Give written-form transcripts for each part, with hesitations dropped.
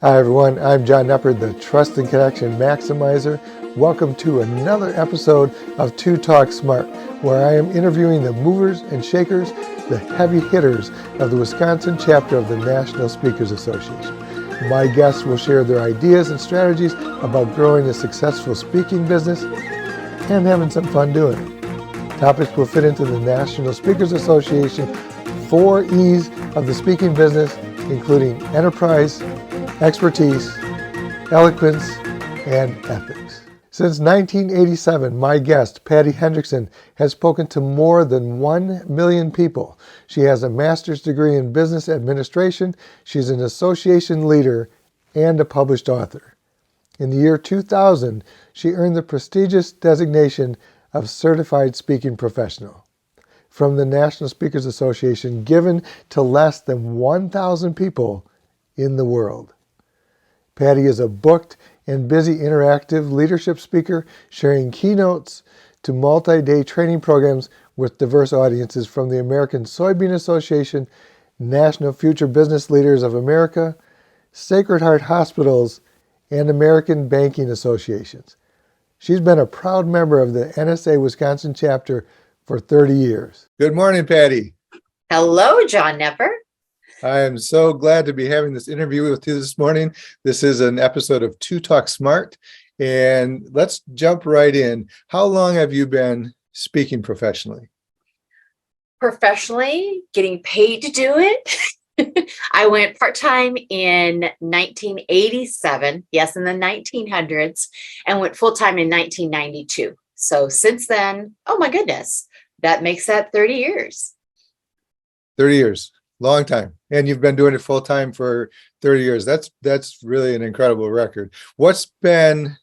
Hi everyone, I'm John Nepper, the Trust and Connection Maximizer. Welcome to another episode of Two Talk Smart, where I am interviewing the movers and shakers, the heavy hitters of the Wisconsin chapter of the National Speakers Association. My guests will share their ideas and strategies about growing a successful speaking business and having some fun doing it. Topics will fit into the National Speakers Association 4 E's of the speaking business, including enterprise, expertise, eloquence, and ethics. Since 1987, my guest, Patty Hendrickson, has spoken to more than 1 million people. She has a master's degree in business administration. She's an association leader and a published author. In the year 2000, she earned the prestigious designation of Certified Speaking Professional from the National Speakers Association, given to less than 1,000 people in the world. Patty is a booked and busy interactive leadership speaker, sharing keynotes to multi-day training programs with diverse audiences from the American Soybean Association, National Future Business Leaders of America, Sacred Heart Hospitals, and American Banking Associations. She's been a proud member of the NSA Wisconsin chapter for 30 years. Good morning, Patty. Hello, John Nepper. I am so glad to be having this interview with you this morning. This is an episode of Two Talk Smart, and let's jump right in. How long have you been speaking professionally? Professionally, getting paid to do it. I went part-time in 1987, yes, in the 1900s, and went full-time in 1992. So since then, oh my goodness, that makes that 30 years. 30 years. Long time. And you've been doing it full time for 30 years. That's really an incredible record. What's been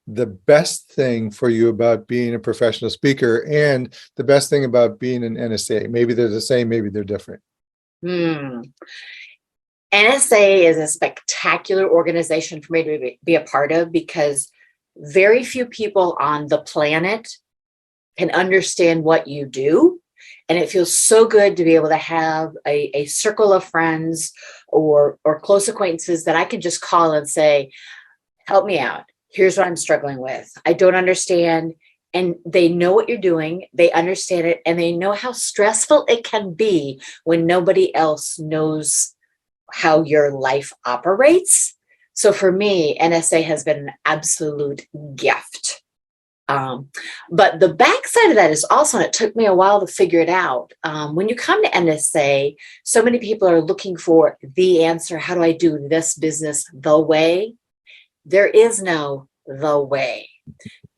the best thing for you about being a professional speaker and the best thing about being an NSA? Maybe they're the same, maybe they're different. NSA is a spectacular organization for me to be a part of because very few people on the planet can understand what you do. And it feels so good to be able to have a circle of friends or close acquaintances that I can just call and say, help me out. Here's what I'm struggling with. I don't understand. And they know what you're doing. They understand it. And they know how stressful it can be when nobody else knows how your life operates. So for me, NSA has been an absolute gift. But the backside of that is also, and it took me a while to figure it out. When you come to NSA, so many people are looking for the answer. How do I do this business the way? There is no the way.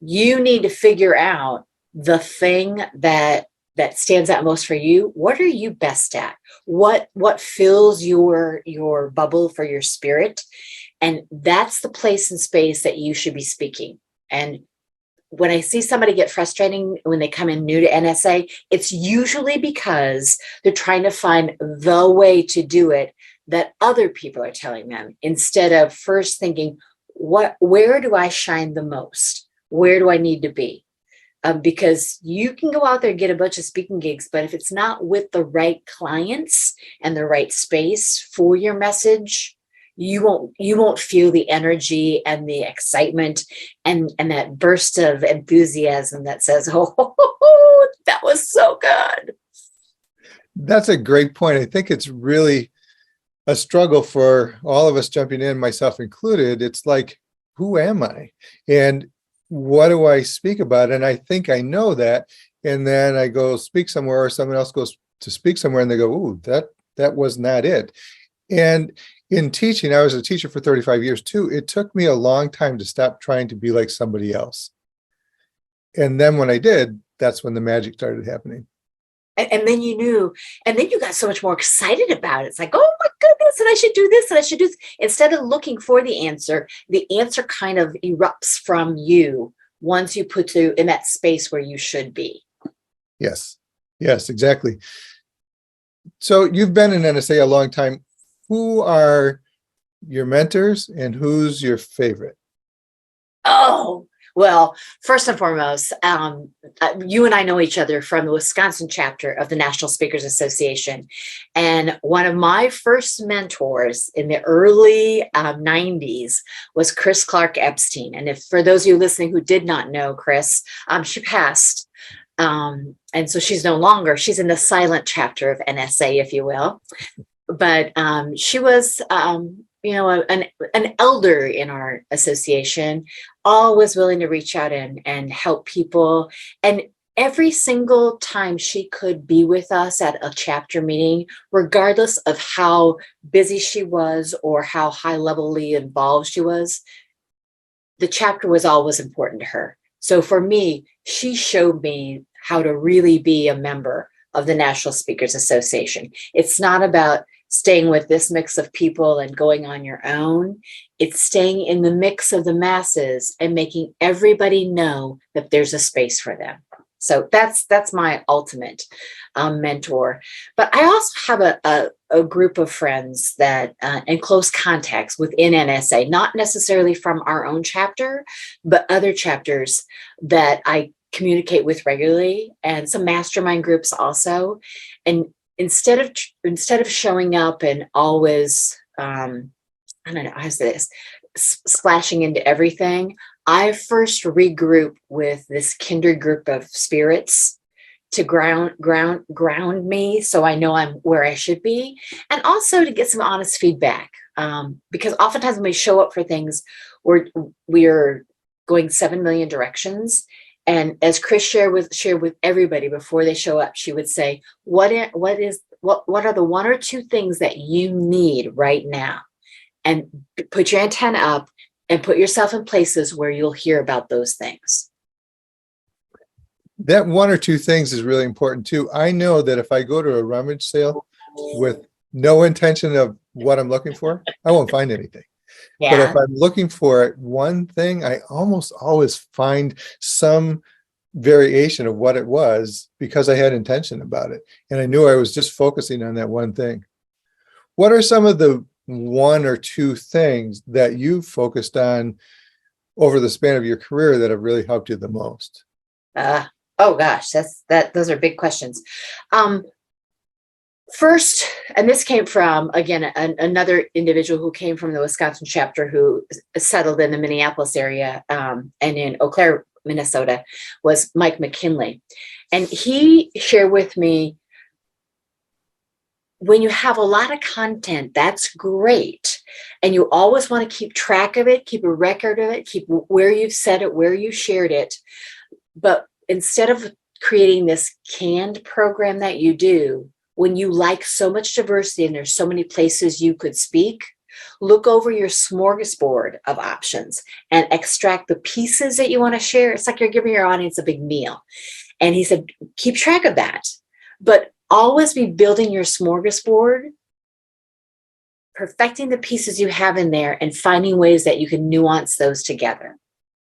You need to figure out the thing that stands out most for you. What are you best at? What fills your bubble for your spirit? And that's the place and space that you should be speaking. And when I see somebody get frustrating when they come in new to NSA, it's usually because they're trying to find the way to do it that other people are telling them, instead of first thinking, where do I shine the most? Where do I need to be? Because you can go out there and get a bunch of speaking gigs, but if it's not with the right clients and the right space for your message, you won't feel the energy and the excitement and that burst of enthusiasm that says, oh, that was so good. That's a great point. I think it's really a struggle for all of us jumping in, myself included. It's like, who am I? And what do I speak about? And I think I know that. And then I go speak somewhere, or someone else goes to speak somewhere and they go, ooh, that was not it. And in teaching, I was a teacher for 35 years too. It took me a long time to stop trying to be like somebody else. And then when I did, that's when the magic started happening. And then you knew, and then you got so much more excited about it. It's like, oh my goodness, and I should do this, and I should do this. Instead of looking for the answer kind of erupts from you once you put you in that space where you should be. Yes, exactly. So you've been in NSA a long time. Who are your mentors and who's your favorite? Oh, Well, first and foremost, you and I know each other from the Wisconsin chapter of the National Speakers Association. And one of my first mentors in the early 90s was Chris Clark Epstein. And if for those of you listening who did not know Chris, she passed. And so she's no longer, she's in the silent chapter of NSA, if you will. But she was, an elder in our association, always willing to reach out and help people. And every single time she could be with us at a chapter meeting, regardless of how busy she was or how high levelly involved she was, the chapter was always important to her. So for me, she showed me how to really be a member of the National Speakers Association. It's not about staying with this mix of people and going on your own. It's staying in the mix of the masses and making everybody know that there's a space for them. So that's my ultimate mentor. But I also have a group of friends that and close contacts within NSA, not necessarily from our own chapter, but other chapters that I communicate with regularly, and some mastermind groups also. And instead of showing up and always, I don't know, how's this, splashing into everything, I first regroup with this kindred group of spirits to ground me, so I know I'm where I should be, and also to get some honest feedback. Because oftentimes when we show up for things, we're going 7 million directions. And as Chris shared with everybody before they show up, she would say, what are the one or two things that you need right now? And put your antenna up and put yourself in places where you'll hear about those things. That one or two things is really important too. I know that if I go to a rummage sale with no intention of what I'm looking for, I won't find anything. Yeah. But if I'm looking for one thing, I almost always find some variation of what it was because I had intention about it. And I knew I was just focusing on that one thing. What are some of the one or two things that you've focused on over the span of your career that have really helped you the most? Oh gosh, those are big questions. First, and this came from, again, another individual who came from the Wisconsin chapter who settled in the Minneapolis area and in Eau Claire, Minnesota, was Mike McKinley. And he shared with me, when you have a lot of content, that's great. And you always want to keep track of it, keep a record of it, keep where you've said it, where you shared it. But instead of creating this canned program that you do, when you like so much diversity and there's so many places you could speak, look over your smorgasbord of options and extract the pieces that you want to share. It's like you're giving your audience a big meal. And he said, keep track of that, but always be building your smorgasbord, perfecting the pieces you have in there and finding ways that you can nuance those together.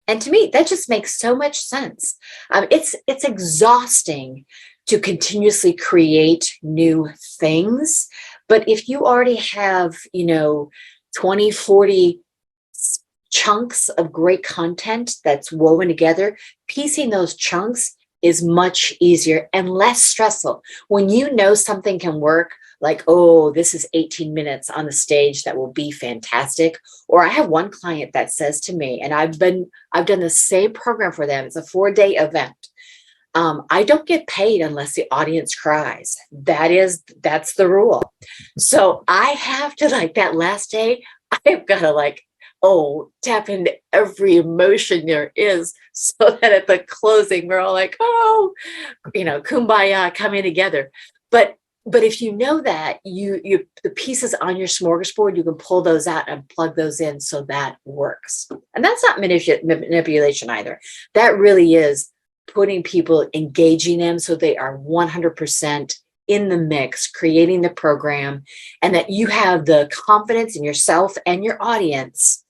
And to me, that just makes so much sense. It's exhausting to continuously create new things. But if you already have, 20, 40 chunks of great content that's woven together, piecing those chunks is much easier and less stressful. When you know something can work, like, oh, this is 18 minutes on the stage that will be fantastic. Or I have one client that says to me, and I've done the same program for them. It's a 4-day event. I don't get paid unless the audience cries. That's the rule. So I have to, like, that last day, I've got to tap into every emotion there is, so that at the closing, we're all like, oh, kumbaya, coming together. But if you know that you the pieces on your smorgasbord, you can pull those out and plug those in, so that works. And that's not manipulation either. That really is putting people, engaging them so they are 100% in the mix, creating the program, and that you have the confidence in yourself and your audience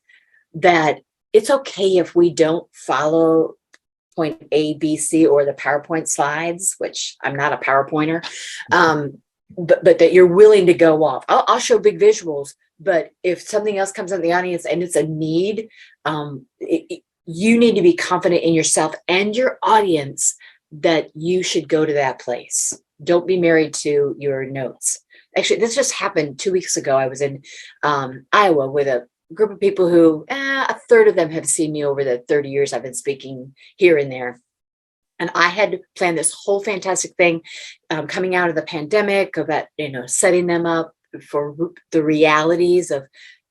that it's okay if we don't follow point A, B, C, or the PowerPoint slides, which I'm not a PowerPointer, but that you're willing to go off. I'll show big visuals, but if something else comes in the audience and it's a need, you need to be confident in yourself and your audience that you should go to that place. Don't be married to your notes. Actually, this just happened 2 weeks ago. I was in Iowa with a group of people who a third of them have seen me over the 30 years I've been speaking here and there. And I had planned this whole fantastic thing coming out of the pandemic about, setting them up for the realities of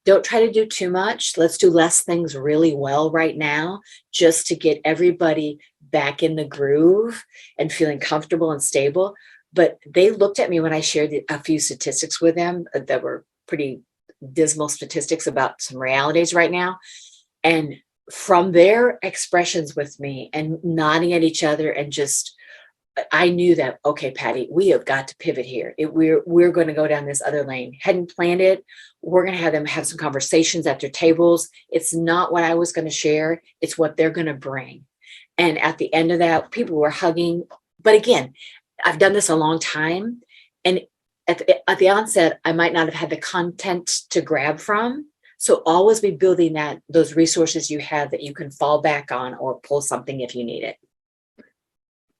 don't try to do too much. Let's do less things really well right now, just to get everybody back in the groove and feeling comfortable and stable. But they looked at me when I shared a few statistics with them that were pretty dismal statistics about some realities right now. And from their expressions with me and nodding at each other, and just, I knew that, okay, Patty, we have got to pivot here. We're going to go down this other lane. Hadn't planned it. We're going to have them have some conversations at their tables. It's not what I was going to share. It's what they're going to bring. And at the end of that, people were hugging. But again, I've done this a long time. And at the onset, I might not have had the content to grab from. So always be building those resources you have that you can fall back on or pull something if you need it.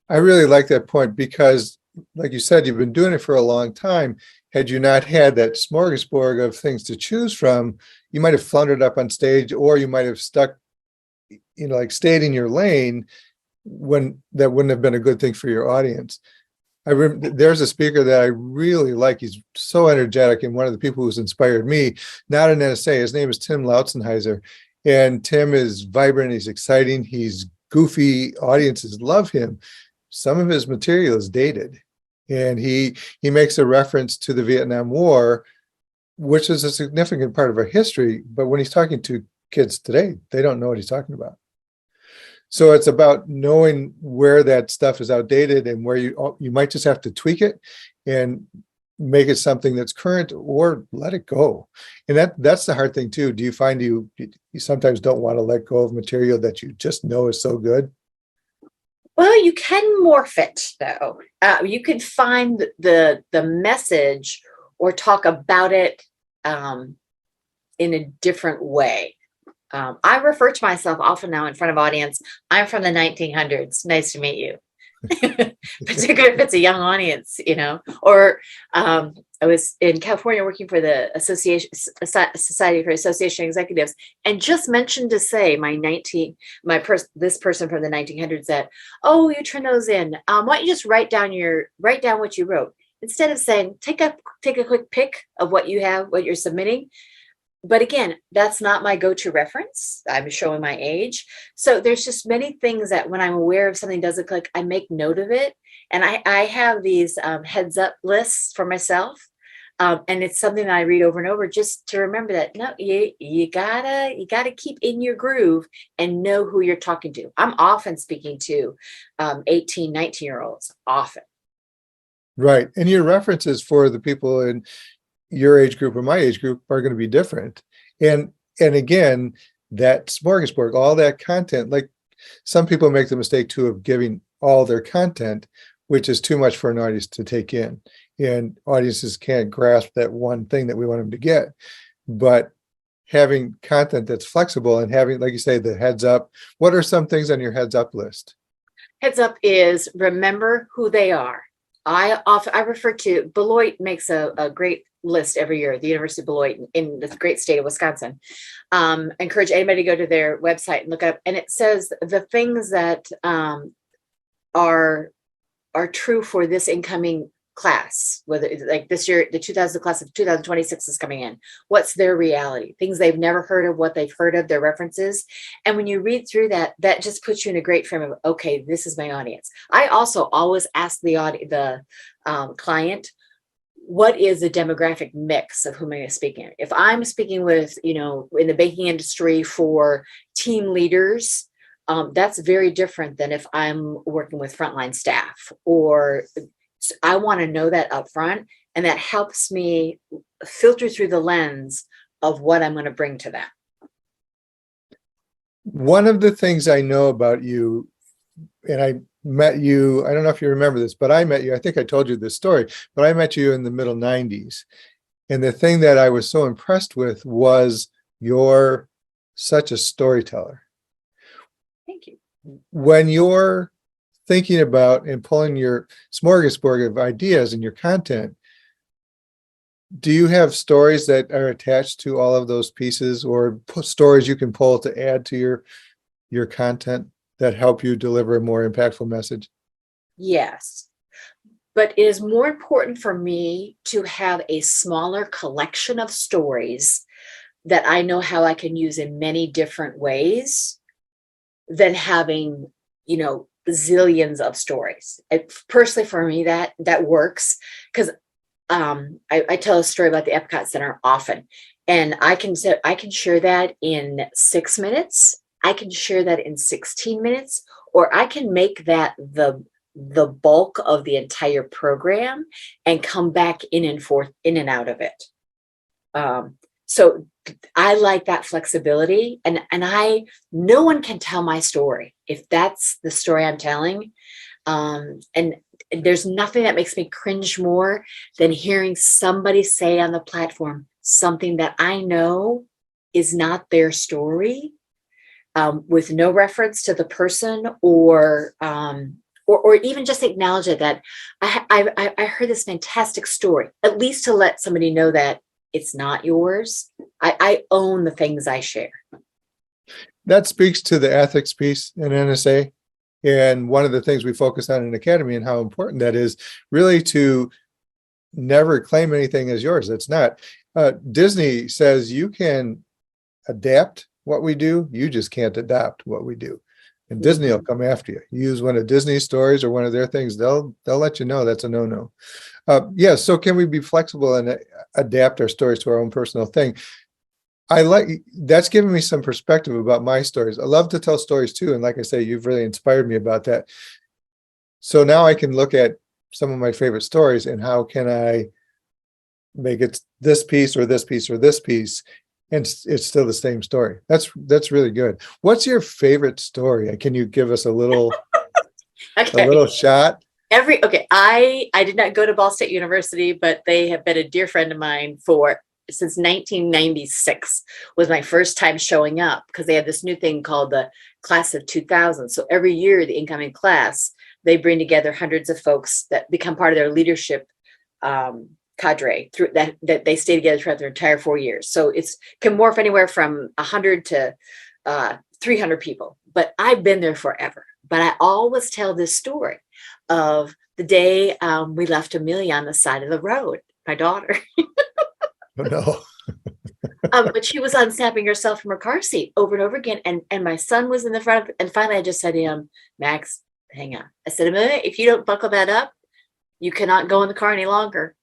I really like that point because, like you said, you've been doing it for a long time. Had you not had that smorgasbord of things to choose from, you might have floundered up on stage, or you might have stuck, like stayed in your lane when that wouldn't have been a good thing for your audience. There's a speaker that I really like. He's so energetic, and one of the people who's inspired me, not an NSA, his name is Tim Lautzenheiser. And Tim is vibrant, he's exciting, he's goofy, audiences love him. Some of his material is dated. And he makes a reference to the Vietnam War, which is a significant part of our history. But when he's talking to kids today, they don't know what he's talking about. So it's about knowing where that stuff is outdated and where you might just have to tweak it and make it something that's current, or let it go. And that's the hard thing too. Do you find you sometimes don't want to let go of material that you just know is so good? Well, you can morph it though. You can find the message or talk about it in a different way. I refer to myself often now in front of audience. I'm from the 1900s. Nice to meet you. Particularly if it's a young audience, or I was in California working for the Society for Association Executives, and just mentioned to say this person from the 1900s that, oh, you turn those in. Why don't you just write down what you wrote, instead of saying take a quick pic of what you have, what you're submitting. But again, that's not my go-to reference. I'm showing my age. So there's just many things that when I'm aware of something doesn't click, I make note of it. And I have these heads up lists for myself. And it's something that I read over and over just to remember that, no, you gotta keep in your groove and know who you're talking to. I'm often speaking to 18, 19-year-olds, often. Right. And your references for the people in your age group or my age group are going to be different. And again, that smorgasbord, all that content, like some people make the mistake too of giving all their content, which is too much for an audience to take in. And audiences can't grasp that one thing that we want them to get. But having content that's flexible and having, like you say, the heads up. What are some things on your heads up list? Heads up is remember who they are. I refer to Beloit makes a great list every year, the University of Beloit in the great state of Wisconsin. Encourage anybody to go to their website and look up, and it says the things that are true for this incoming class, whether it's like this year, the 2000 class of 2026 is coming in. What's their reality? Things they've never heard of, what they've heard of, their references. And when you read through that just puts you in a great frame of, okay, this is my audience. I also always ask the client, what is the demographic mix of whom I'm speaking? If I'm speaking with, in the banking industry for team leaders, that's very different than if I'm working with frontline staff, or I want to know that up front, and that helps me filter through the lens of what I'm going to bring to them. One of the things I know about you, and I met you, I don't know if you remember this, but I met you, I think I told you this story, but I met you in the middle 90s. And the thing that I was so impressed with was you're such a storyteller. when you're thinking about and pulling your smorgasbord of ideas and your content, do you have stories that are attached to all of those pieces, or stories you can pull to add to your content that help you deliver a more impactful message? Yes. But it is more important for me to have a smaller collection of stories that I know how I can use in many different ways than having, zillions of stories. Personally, for me, that works because I tell a story about the Epcot Center often, and I can share that in 6 minutes. I can share that in 16 minutes, or I can make that the bulk of the entire program and come back in and forth, in and out of it. So I like that flexibility, and no one can tell my story if that's the story I'm telling. And there's nothing that makes me cringe more than hearing somebody say on the platform something that I know is not their story, with no reference to the person, or even just acknowledge it, that I heard this fantastic story, at least to let somebody know that it's not yours. I own the things I share. That speaks to the ethics piece in NSA. And one of the things we focus on in Academy, and how important that is, really to never claim anything as yours. It's not. Disney says you can adapt what we do, you just can't adopt what we do. And Disney will come after you. You use one of Disney's stories or one of their things, they'll let you know that's a no-no. Yeah, so can we be flexible and adapt our stories to our own personal thing? That's given me some perspective about my stories. I love to tell stories too. And like I say, you've really inspired me about that. So now I can look at some of my favorite stories and how can I make it this piece or this piece or this piece, and it's still the same story. That's really good. What's your favorite story? Can you give us a little Okay. a little shot? I did not go to Ball State University, but they have been a dear friend of mine since 1996 was my first time showing up, because they have this new thing called the Class of 2000. So every year, the incoming class, they bring together hundreds of folks that become part of their leadership cadre through that they stay together throughout their entire 4 years. So it's can morph anywhere from 100 to 300 people. But I've been there forever. But I always tell this story of the day we left Amelia on the side of the road, my daughter. Oh, no. But she was unsnapping herself from her car seat over and over again. And my son was in the front. And finally, I just said to him, Max, hang on. I said, Amelia, if you don't buckle that up, you cannot go in the car any longer.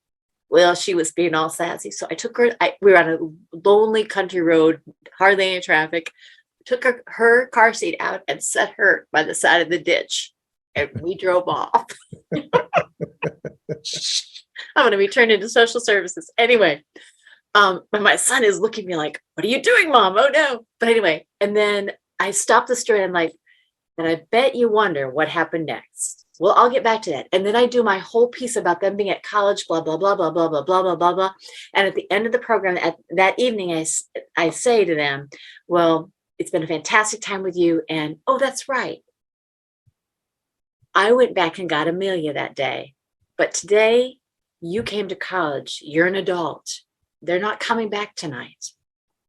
Well, she was being all sassy. So I took her. We were on a lonely country road, hardly any traffic. Took her car seat out and set her by the side of the ditch. And we drove off. I'm going to be turned into social services. Anyway. But my son is looking at me like, what are you doing, Mom? Oh, no. But anyway, and then I stopped the story and I'm like, and I bet you wonder what happened next. Well, I'll get back to that. And then I do my whole piece about them being at college, blah, blah, blah, blah, blah, blah, blah, blah, blah, blah. And at the end of the program, that evening, I say to them, well, it's been a fantastic time with you. And, oh, that's right. I went back and got Amelia that day. But today, you came to college. You're an adult. They're not coming back tonight.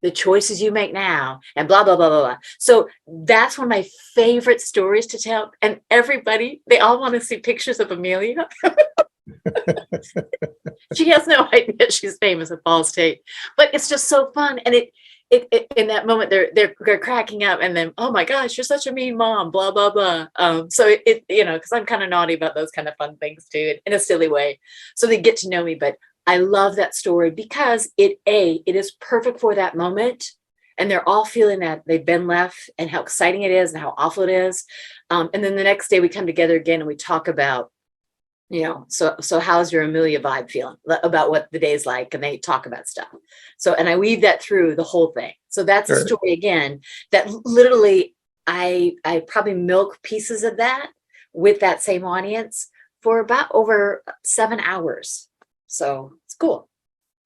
The choices you make now, and blah, blah, blah, blah, blah. So that's one of my favorite stories to tell. And everybody, they all want to see pictures of Amelia. She has no idea she's famous at Ball State, but it's just so fun. And it in that moment, they're cracking up, and then, oh my gosh, you're such a mean mom, blah, blah, blah. So because I'm kind of naughty about those kind of fun things too, in a silly way. So they get to know me, but I love that story because it is perfect for that moment. And they're all feeling that they've been left and how exciting it is and how awful it is. And then the next day we come together again and we talk about, so how's your Amelia vibe feeling about what the day's like? And they talk about stuff. So, and I weave that through the whole thing. So that's a story again, that literally I probably milk pieces of that with that same audience for about over 7 hours. So it's cool.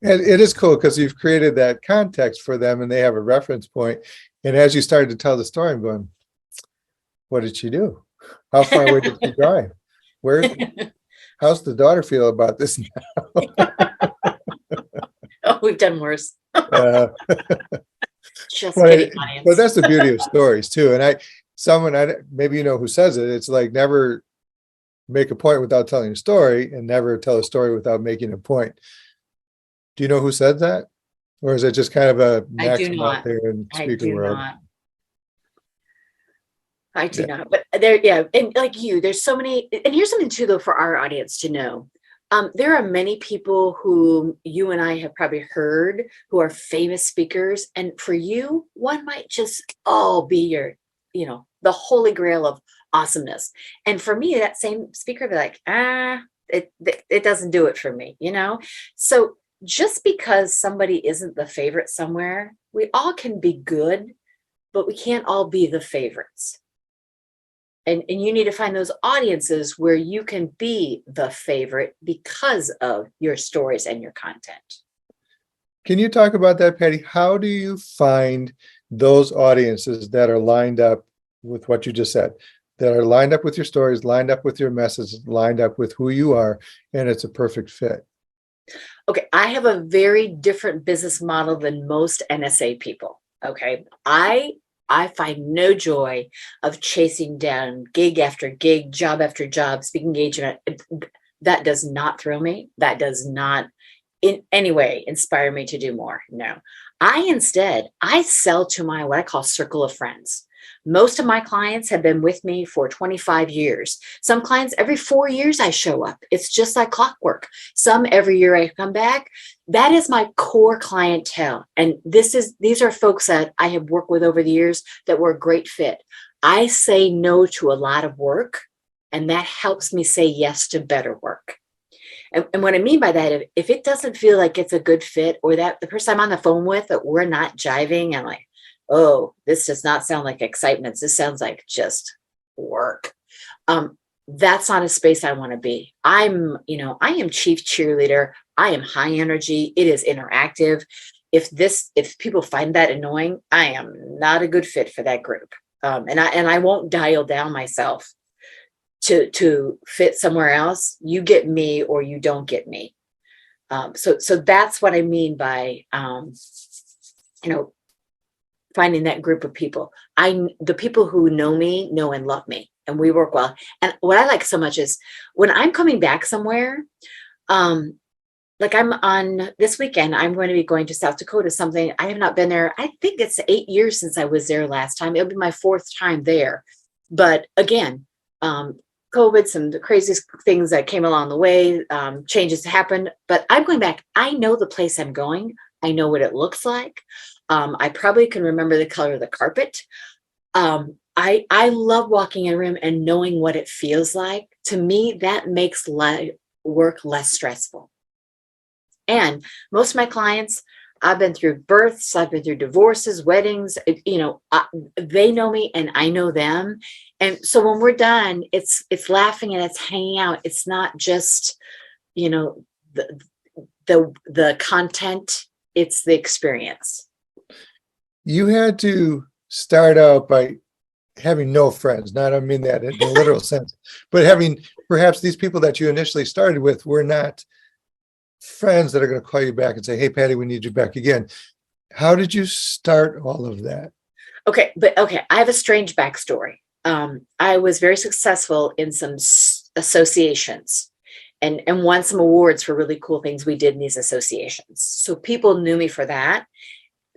And it is cool because you've created that context for them and they have a reference point. And as you started to tell the story, I'm going, What did she do? How far away did she drive? How's the daughter feel about this now? Oh, we've done worse. Uh, Just but, kidding, but audience. that's the beauty of stories too. And maybe you know who says it. It's like never make a point without telling a story, and never tell a story without making a point. Do you know who said that? Or is it just kind of a I do maxim out not. there in I speaker do world? not. I do Yeah. not. But there, yeah, and like you, there's so many. And here's something too, though, for our audience to know. There are many people who you and I have probably heard who are famous speakers, and for you, one might just be your, the holy grail of awesomeness. And for me, that same speaker be like, it doesn't do it for me, So just because somebody isn't the favorite somewhere, we all can be good, but we can't all be the favorites. And you need to find those audiences where you can be the favorite because of your stories and your content. Can you talk about that, Patty? How do you find those audiences that are lined up with what you just said, that are lined up with your stories, lined up with your message, lined up with who you are, and it's a perfect fit? Okay, I have a very different business model than most NSA people. Okay, I find no joy of chasing down gig after gig, job after job, speaking engagement. That does not thrill me. That does not in any way inspire me to do more. No, I sell to my, what I call circle of friends. Most of my clients have been with me for 25 years. Some clients, every 4 years I show up. It's just like clockwork. Some every year I come back. That is my core clientele. And these are folks that I have worked with over the years that were a great fit. I say no to a lot of work, and that helps me say yes to better work. And what I mean by that, if it doesn't feel like it's a good fit, or that the person I'm on the phone with, that we're not jiving, I'm like, oh, this does not sound like excitement. This sounds like just work. That's not a space I want to be. I am chief cheerleader. I am high energy. It is interactive. If people find that annoying, I am not a good fit for that group. And I won't dial down myself to fit somewhere else. You get me or you don't get me. So that's what I mean by finding that group of people. The people who know me know and love me, and we work well. And what I like so much is when I'm coming back somewhere, like I'm on this weekend, I'm going to be going to South Dakota, something I have not been there. I think it's 8 years since I was there last time. It'll be my 4th time there. But again, COVID, some of the craziest things that came along the way, changes happened, but I'm going back. I know the place I'm going. I know what it looks like. I probably can remember the color of the carpet. I love walking in a room and knowing what it feels like. To me, that makes work less stressful. And most of my clients, I've been through births, I've been through divorces, weddings, they know me and I know them. And so when we're done, it's laughing and it's hanging out. It's not just, the content, it's the experience. You had to start out by having no friends. Not, I mean that in a literal sense, but having perhaps these people that you initially started with were not friends that are going to call you back and say, hey, Patty, we need you back again. How did you start all of that? Okay. I have a strange backstory. I was very successful in some associations and won some awards for really cool things we did in these associations. So people knew me for that.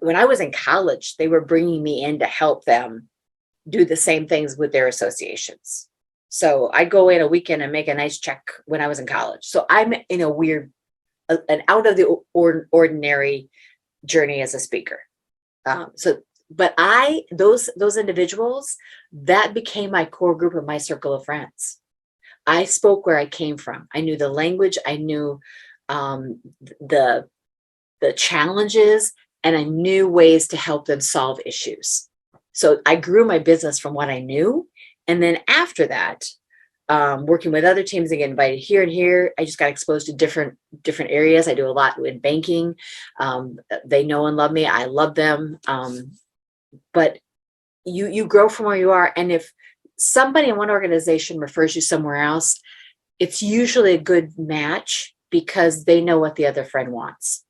When I was in college, they were bringing me in to help them do the same things with their associations. So I go in a weekend and make a nice check when I was in college. So I'm in an out of the ordinary journey as a speaker. But those individuals, that became my core group of my circle of friends. I spoke where I came from. I knew the language. I knew the challenges, and I knew ways to help them solve issues. So I grew my business from what I knew. And then after that, working with other teams and getting invited here and here, I just got exposed to different areas. I do a lot in banking. They know and love me. I love them. But you grow from where you are. And if somebody in one organization refers you somewhere else, it's usually a good match because they know what the other friend wants.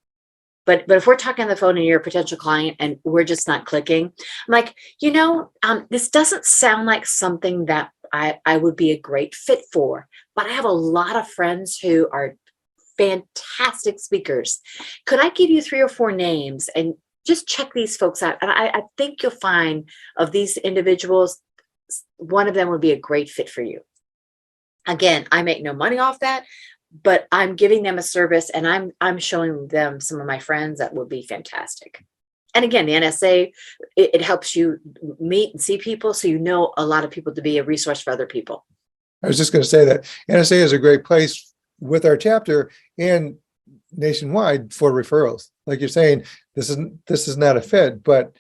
But if we're talking on the phone and you're a potential client and we're just not clicking, I'm like, this doesn't sound like something that I would be a great fit for. But I have a lot of friends who are fantastic speakers. Could I give you 3 or 4 names and just check these folks out? And I think you'll find of these individuals, one of them would be a great fit for you. Again, I make no money off that, but I'm giving them a service and I'm showing them some of my friends that would be fantastic. And again, the NSA, it helps you meet and see people, so you know a lot of people to be a resource for other people. I was just going to say that NSA is a great place with our chapter and nationwide for referrals. Like you're saying, this is not a fit, but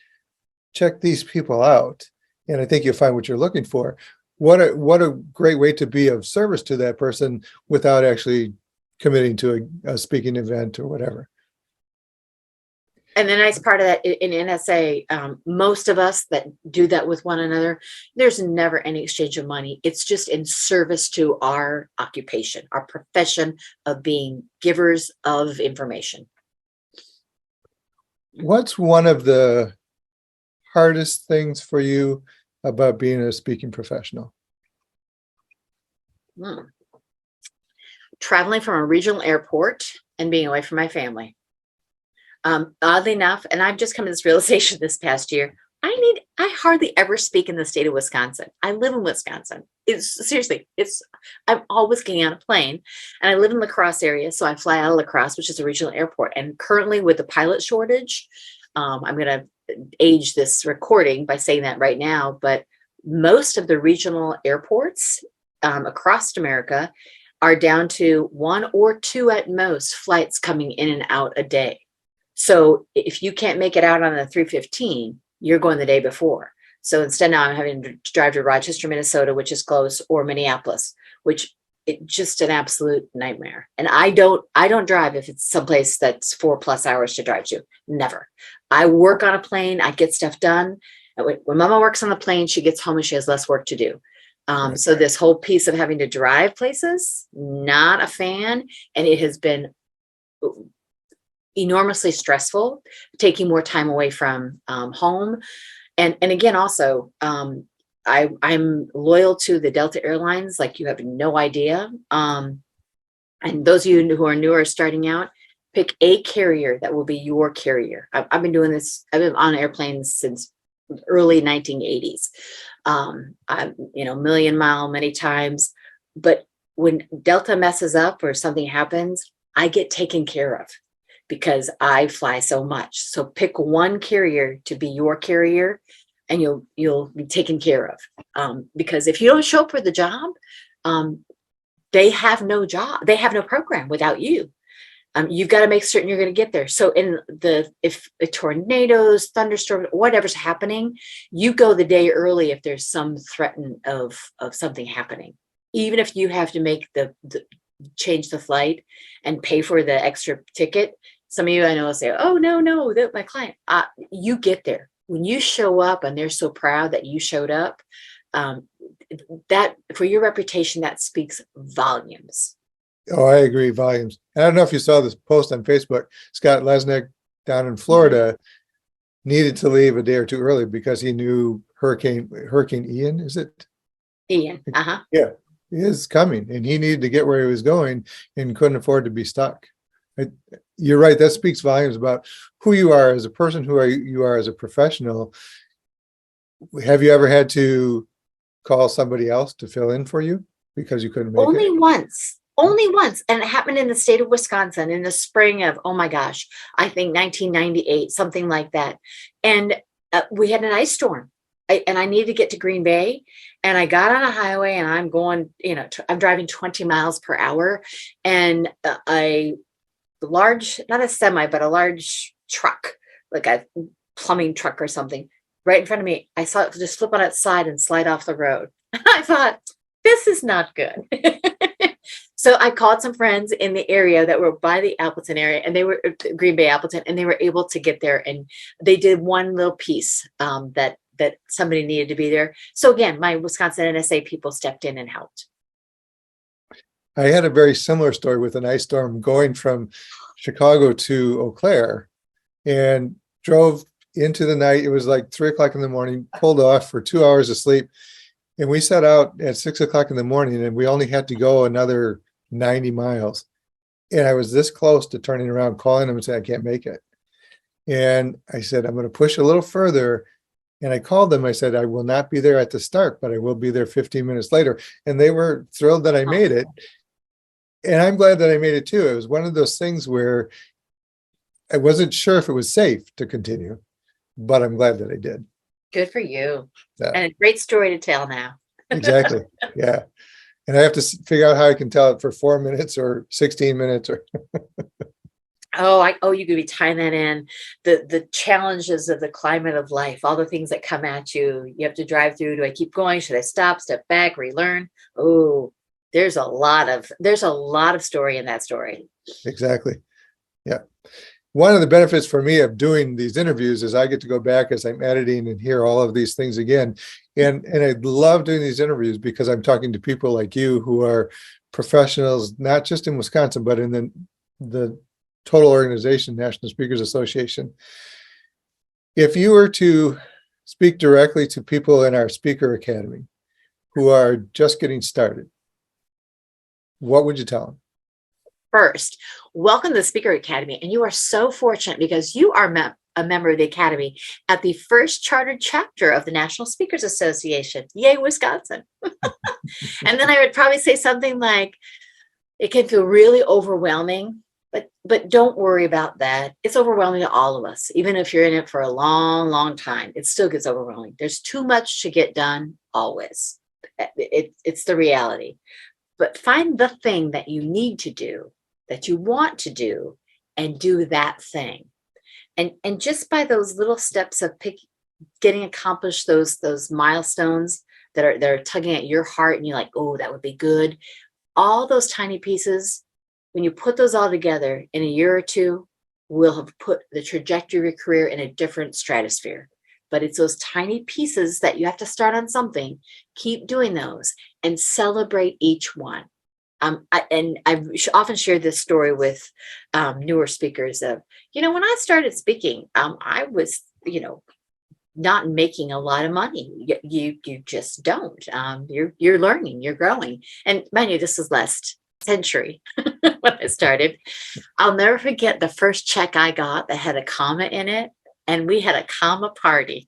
check these people out, and I think you'll find what you're looking for. What a great way to be of service to that person without actually committing to a speaking event or whatever. And the nice part of that in NSA, most of us that do that with one another, there's never any exchange of money. It's just in service to our occupation, our profession of being givers of information. What's one of the hardest things for you about being a speaking professional? Traveling from a regional airport and being away from my family. Oddly enough, and I've just come to this realization this past year, I hardly ever speak in the state of Wisconsin. I live in Wisconsin. I'm always getting on a plane, and I live in La Crosse area, so I fly out of La Crosse, which is a regional airport. And currently with the pilot shortage, I'm going to age this recording by saying that right now, but most of the regional airports across America are down to 1 or 2 at most flights coming in and out a day. So if you can't make it out on the 3:15, you're going the day before. So instead now I'm having to drive to Rochester, Minnesota, which is close, or Minneapolis, which it's just an absolute nightmare. And I don't drive if it's someplace that's 4+ hours to drive to. Never. I work on a plane. I get stuff done. When Mama works on the plane, she gets home and she has less work to do. So this whole piece of having to drive places, not a fan. And it has been enormously stressful, taking more time away from home. And again, also, I'm loyal to the Delta Airlines, like you have no idea. And those of you who are newer starting out, pick a carrier that will be your carrier. I've been doing this. I've been on airplanes since early 1980s. I'm, million mile many times. But when Delta messes up or something happens, I get taken care of because I fly so much. So pick one carrier to be your carrier, and you'll be taken care of. Because if you don't show up for the job, they have no job. They have no program without you. You've got to make certain you're going to get there. So if tornadoes, thunderstorms, whatever's happening, you go the day early if there's some threat of something happening. Even if you have to make the change the flight and pay for the extra ticket. Some of you I know will say, "Oh no, my client." You get there when you show up, and they're so proud that you showed up. That for your reputation, that speaks volumes. Oh, I agree, volumes. And I don't know if you saw this post on Facebook. Scott Lesnick down in Florida needed to leave a day or two early because he knew Hurricane Ian, is it? Ian, Yeah, he is coming, and he needed to get where he was going and couldn't afford to be stuck. You're right. That speaks volumes about who you are as a person, you are as a professional. Have you ever had to call somebody else to fill in for you because you couldn't make it? Only once. And it happened in the state of Wisconsin in the spring of, oh my gosh, I think 1998, something like that. And we had an ice storm. And I needed to get to Green Bay, and I got on a highway, and I'm going, I'm driving 20 miles per hour, and a large, not a semi, but a large truck, like a plumbing truck or something, right in front of me. I saw it just flip on its side and slide off the road. I thought, this is not good. So I called some friends in the area that were by the Appleton area, and they were Green Bay, Appleton, and they were able to get there. And they did one little piece that that somebody needed to be there. So again, my Wisconsin NSA people stepped in and helped. I had a very similar story with an ice storm going from Chicago to Eau Claire, and drove into the night. It was like 3:00 in the morning, pulled off for 2 hours of sleep. And we set out at 6:00 in the morning, and we only had to go another 90 miles. And I was this close to turning around, calling them and saying, I can't make it. And I said, I'm going to push a little further. And I called them. I said, I will not be there at the start, but I will be there 15 minutes later. And they were thrilled that I made it. And I'm glad that I made it too. It was one of those things where I wasn't sure if it was safe to continue, but I'm glad that I did. Good for you. Yeah. And a great story to tell now. Exactly. Yeah. And I have to figure out how I can tell it for 4 minutes or 16 minutes or. You could be tying that in. The challenges of the climate of life, all the things that come at you. You have to drive through. Do I keep going? Should I stop, step back, relearn? Oh, there's a lot of story in that story. Exactly. Yeah. One of the benefits for me of doing these interviews is I get to go back as I'm editing and hear all of these things again. And I love doing these interviews because I'm talking to people like you who are professionals, not just in Wisconsin, but in the total organization, National Speakers Association. If you were to speak directly to people in our Speaker Academy who are just getting started, what would you tell them? First, welcome to the Speaker Academy. And you are so fortunate because you are a member of the Academy at the first chartered chapter of the National Speakers Association. Yay, Wisconsin. And then I would probably say something like, it can feel really overwhelming, but don't worry about that. It's overwhelming to all of us. Even if you're in it for a long, long time, it still gets overwhelming. There's too much to get done always. It's the reality. But find the thing that you need to do, that you want to do, and do that thing. And just by those little steps of getting accomplished, those milestones that are tugging at your heart, and you're like, oh, that would be good. All those tiny pieces, when you put those all together in a year or two, will have put the trajectory of your career in a different stratosphere. But it's those tiny pieces that you have to start on something. Keep doing those and celebrate each one. I've often shared this story with newer speakers of, when I started speaking, I was, not making a lot of money. You just don't. You're learning, you're growing. And mind you, this was last century when I started. I'll never forget the first check I got that had a comma in it. And we had a comma party.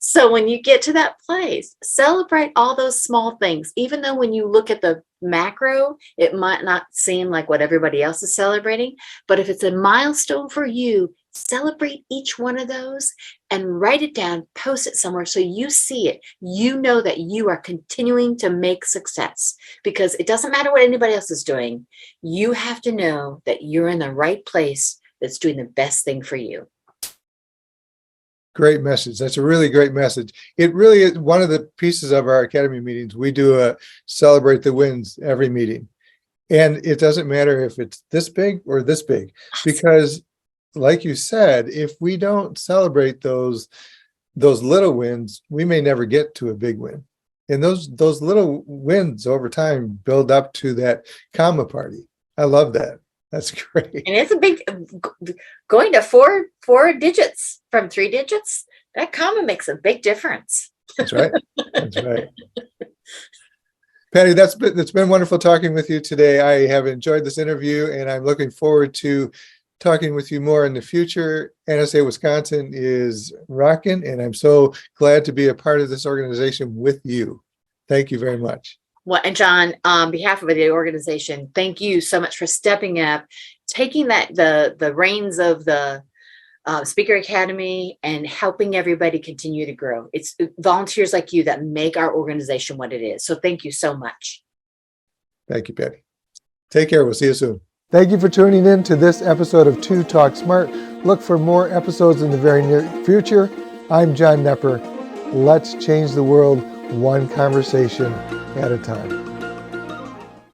So when you get to that place, celebrate all those small things, even though when you look at the macro, it might not seem like what everybody else is celebrating. But if it's a milestone for you, celebrate each one of those and write it down, post it somewhere so you see it. You know that you are continuing to make success, because it doesn't matter what anybody else is doing. You have to know that you're in the right place that's doing the best thing for you. Great message. That's a really great message. It really is one of the pieces of our Academy meetings. We do a celebrate the wins every meeting. And it doesn't matter if it's this big or this big, because like you said, if we don't celebrate those little wins, we may never get to a big win. And those little wins over time build up to that comma party. I love that. That's great. And it's a big, going to four digits from 3 digits, that comma makes a big difference. That's right. That's right. Patty, it's been wonderful talking with you today. I have enjoyed this interview, and I'm looking forward to talking with you more in the future. NSA Wisconsin is rocking, and I'm so glad to be a part of this organization with you. Thank you very much. Well, and John, on behalf of the organization, thank you so much for stepping up, taking the reins of the Speaker Academy and helping everybody continue to grow. It's volunteers like you that make our organization what it is. So thank you so much. Thank you, Patty. Take care. We'll see you soon. Thank you for tuning in to this episode of 2 Talk Smart. Look for more episodes in the very near future. I'm John Nepper. Let's change the world one conversation at a time.